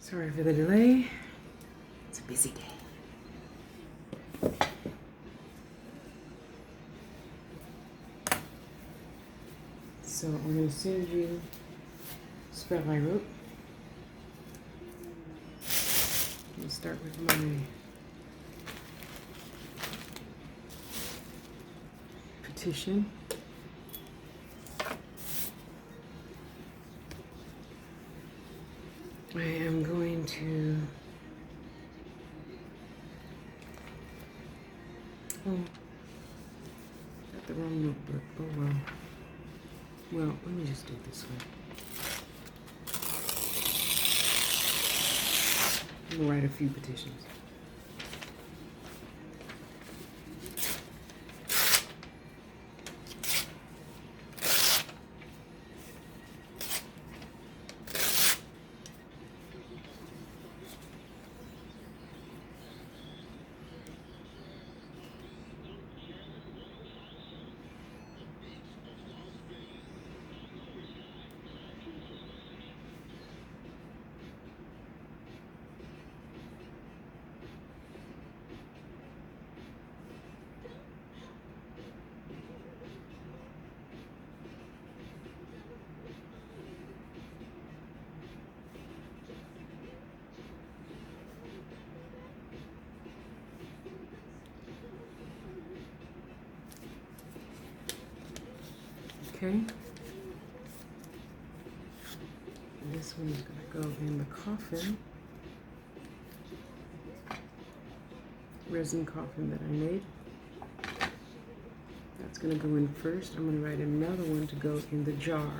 Sorry for the delay. It's a busy day. So I'm going to send you the spell I wrote. Let me start with my petition. I am going to got the wrong notebook. Oh well. Well, let me just do it this way. I'm gonna write a few petitions. Okay. This one's going to go in the coffin. Resin coffin that I made. That's going to go in first. I'm going to write another one to go in the jar.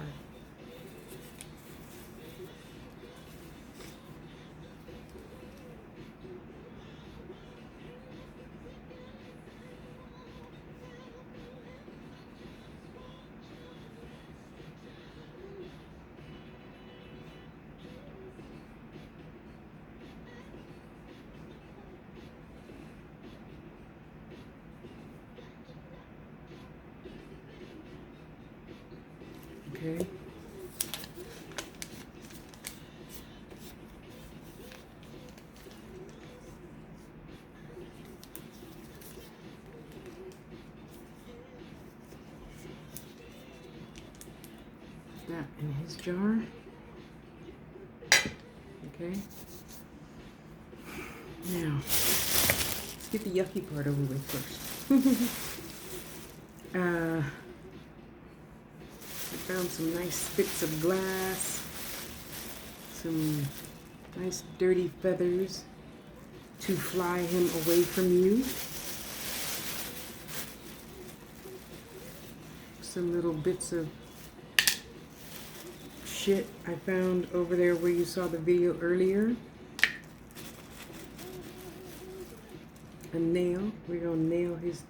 Okay. That in his jar. Okay. Now, let's get the yucky part over with first. I found some nice bits of glass, some nice dirty feathers to fly him away from you. Some little bits of shit I found over there where you saw the video earlier. A nail. We're gonna nail his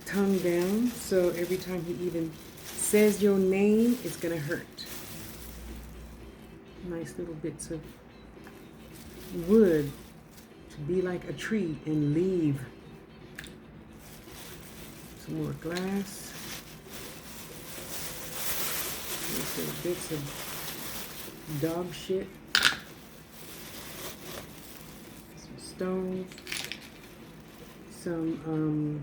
tongue down, so every time he even says your name, it's gonna hurt. Nice little bits of wood to be like a tree and leave. Some more glass. Nice little bits of dog shit. Some stones. Some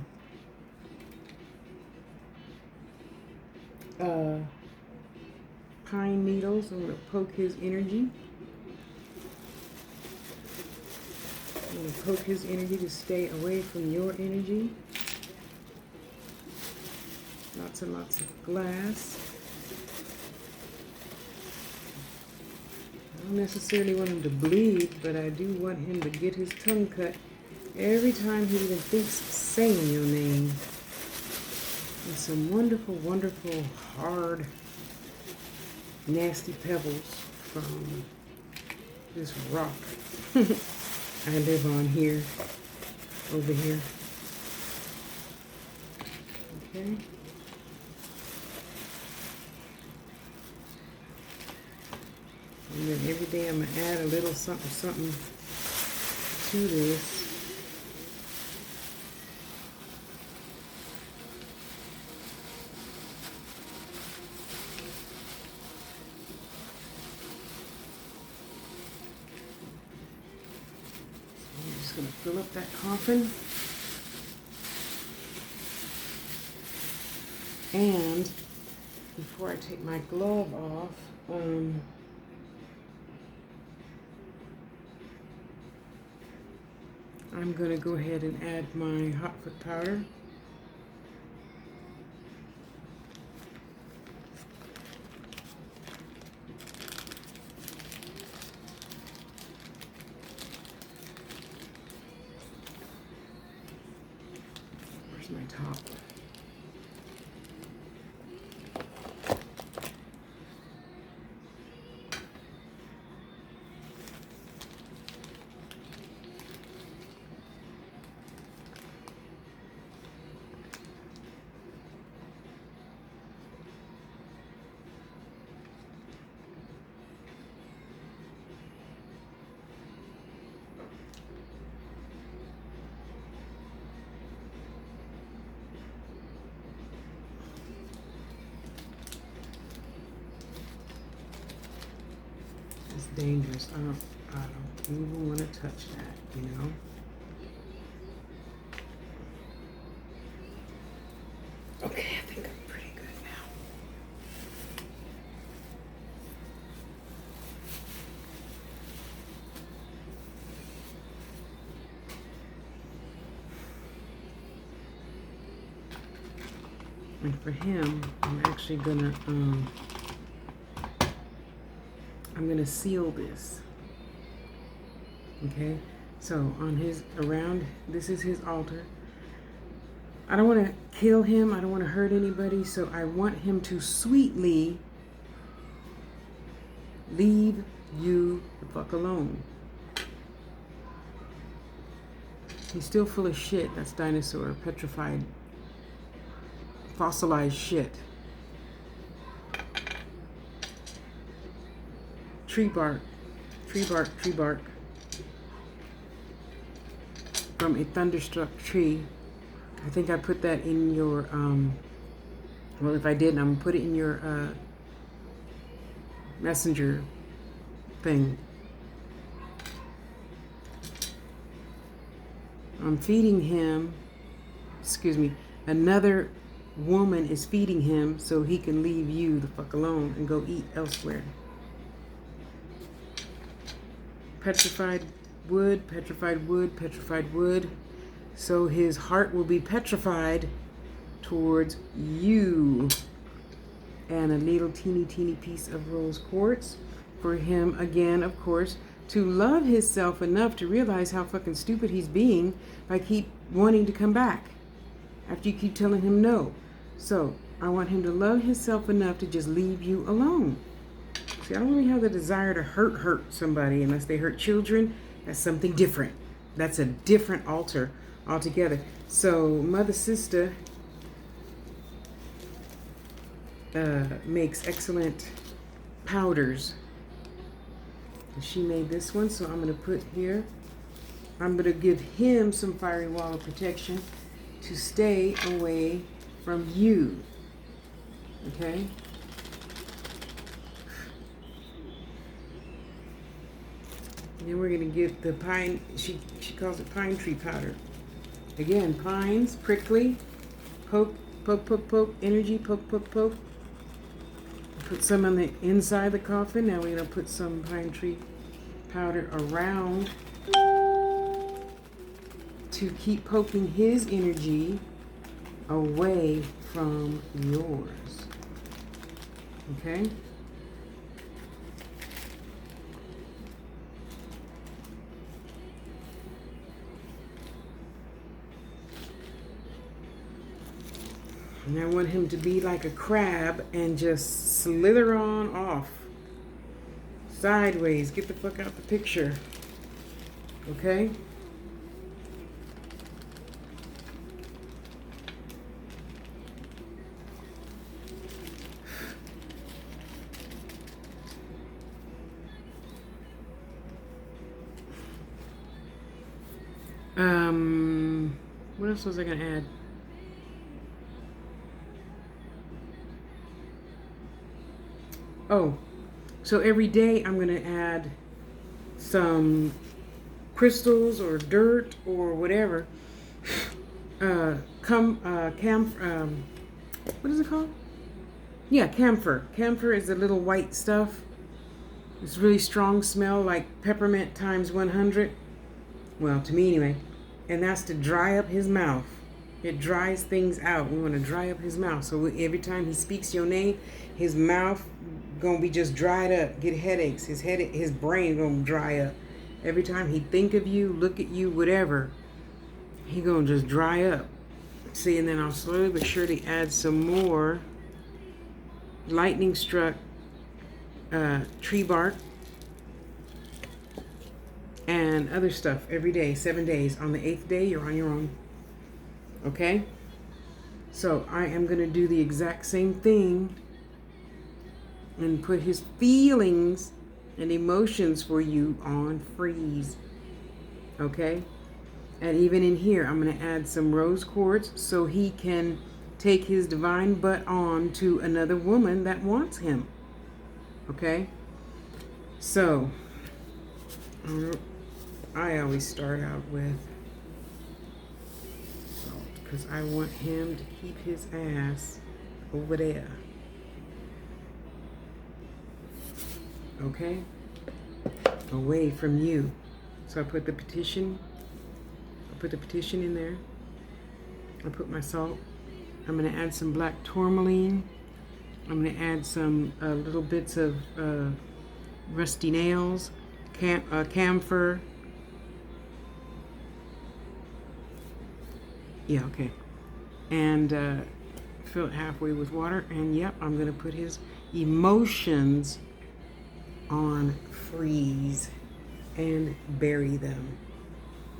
pine needles. I'm going to poke his energy. I'm going to poke his energy to stay away from your energy. Lots and lots of glass. I don't necessarily want him to bleed, but I do want him to get his tongue cut every time he even thinks saying your name. And some wonderful, wonderful, hard, nasty pebbles from this rock I live on here, over here. Okay. And then every day I'm going to add a little something, something to this. just going to fill up that coffin. And before I take my glove off, I'm going to go ahead and add my hot foot powder. Where's my top? It's dangerous. I don't even want to touch that, you know. Okay, I think I'm pretty good now. And for him, I'm actually gonna I'm gonna seal this. Okay, so on his this is his altar. I don't want to kill him. I don't want to hurt anybody. So I want him to sweetly leave you the fuck alone. He's still full of shit. That's dinosaur, petrified, fossilized shit. Tree bark, tree bark, tree bark. From a thunderstruck tree. I think I put that in your, well, if I didn't, I'm gonna put it in your messenger thing. I'm feeding him, excuse me, another woman is feeding him so he can leave you the fuck alone and go eat elsewhere. Petrified wood, petrified wood, petrified wood. So his heart will be petrified towards you. And a little teeny piece of rose quartz for him, again, of course, to love himself enough to realize how fucking stupid he's being by keep wanting to come back after you keep telling him no. So I want him to love himself enough to just leave you alone. See, I don't really have the desire to hurt somebody unless they hurt children. That's something different. That's a different altar altogether. So Mother Sister makes excellent powders. She made this one, so I'm going to put here. I'm going to give him some fiery wall of protection to stay away from you. Okay? And then we're going to give the pine, she calls it pine tree powder. Again, pines, prickly, poke, energy, poke. Put some on the inside of the coffin. Now we're going to put some pine tree powder around to keep poking his energy away from yours. Okay? And I want him to be like a crab and just slither on off. Sideways. Get the fuck out the picture. Okay? What else was I going to add? Oh, so every day I'm going to add some crystals or dirt or whatever, what is it called? Yeah, camphor. Camphor is a little white stuff. It's really strong smell, like peppermint times 100. Well, to me anyway. And that's to dry up his mouth. It dries things out. We want to dry up his mouth. So every time he speaks your name, his mouth gonna be just dried up. Get headaches. His brain gonna dry up. Every time he think of you, look at you, whatever, he gonna just dry up. See, and then I'll slowly but surely add some more lightning struck tree bark and other stuff every day, 7 days. On the 8th day, you're on your own. Okay? So I am going to do the exact same thing and put his feelings and emotions for you on freeze. Okay? And even in here, I'm going to add some rose quartz so he can take his divine butt on to another woman that wants him. Okay? So, I always start out with salt because I want him to keep his ass over there. Okay? Away from you. So I put the petition in there. I put my salt. I'm going to add some black tourmaline. I'm going to add some little bits of rusty nails, camphor. Yeah, okay. And fill it halfway with water. And yep, I'm going to put his emotions on freeze and bury them.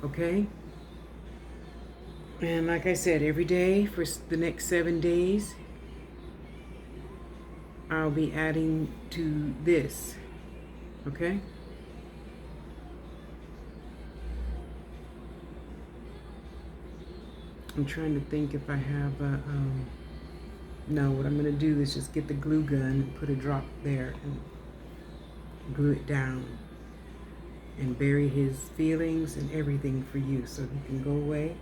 Okay? And like I said, every day for the next 7 days, I'll be adding to this. Okay? I'm trying to think if I have no, what I'm going to do is just get the glue gun and put a drop there and glue it down and bury his feelings and everything for you so he can go away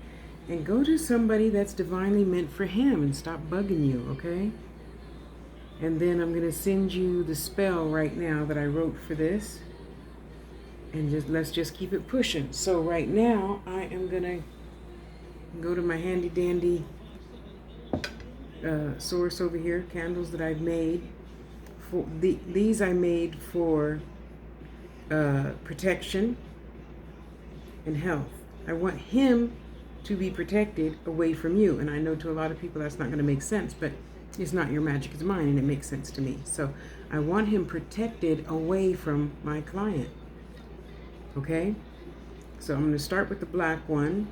and go to somebody that's divinely meant for him and stop bugging you, okay? And then I'm going to send you the spell right now that I wrote for this. And let's just keep it pushing. So right now, I am going to go to my handy dandy source over here, candles that I've made. These I made for protection and health. I want him to be protected away from you. And I know to a lot of people that's not going to make sense, but it's not your magic, it's mine, and it makes sense to me. So I want him protected away from my client. Okay? So I'm going to start with the black one.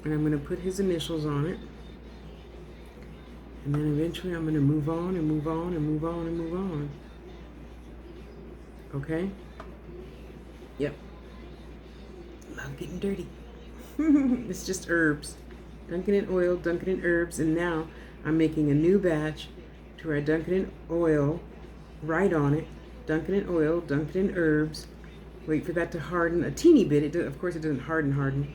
And I'm going to put his initials on it. And then eventually I'm going to move on and move on and move on and move on. Okay? Yep. Love getting dirty. It's just herbs. Dunk it in oil, dunk it in herbs, and now I'm making a new batch to where I dunk it in oil, write on it, dunk it in oil, dunk it in herbs, wait for that to harden a teeny bit. Of course it doesn't harden.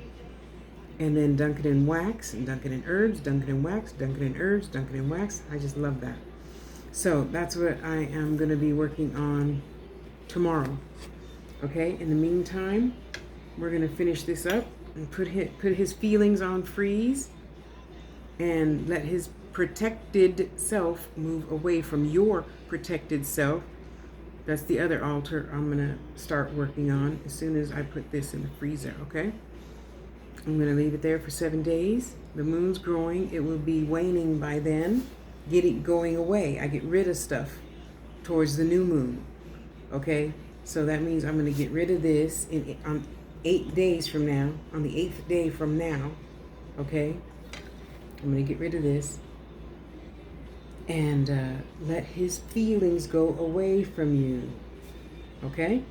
And then dunk it in wax, and dunk it in herbs, dunk it in wax, dunk it in herbs, dunk it in wax. I just love that. So that's what I am going to be working on tomorrow. Okay, in the meantime, we're going to finish this up and put his feelings on freeze and let his protected self move away from your protected self. That's the other altar I'm going to start working on as soon as I put this in the freezer, okay? I'm going to leave it there for 7 days. The moon's growing. It will be waning by then. Get it going away. I get rid of stuff towards the new moon, okay? So that means I'm going to get rid of this on 8 days from now, on the 8th day from now, okay? I'm going to get rid of this and let his feelings go away from you, okay?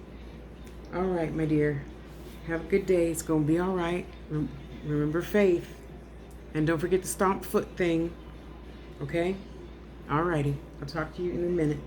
All right, my dear. Have a good day. It's going to be all right. Remember faith. And don't forget the stomp foot thing, okay? All righty. I'll talk to you in a minute.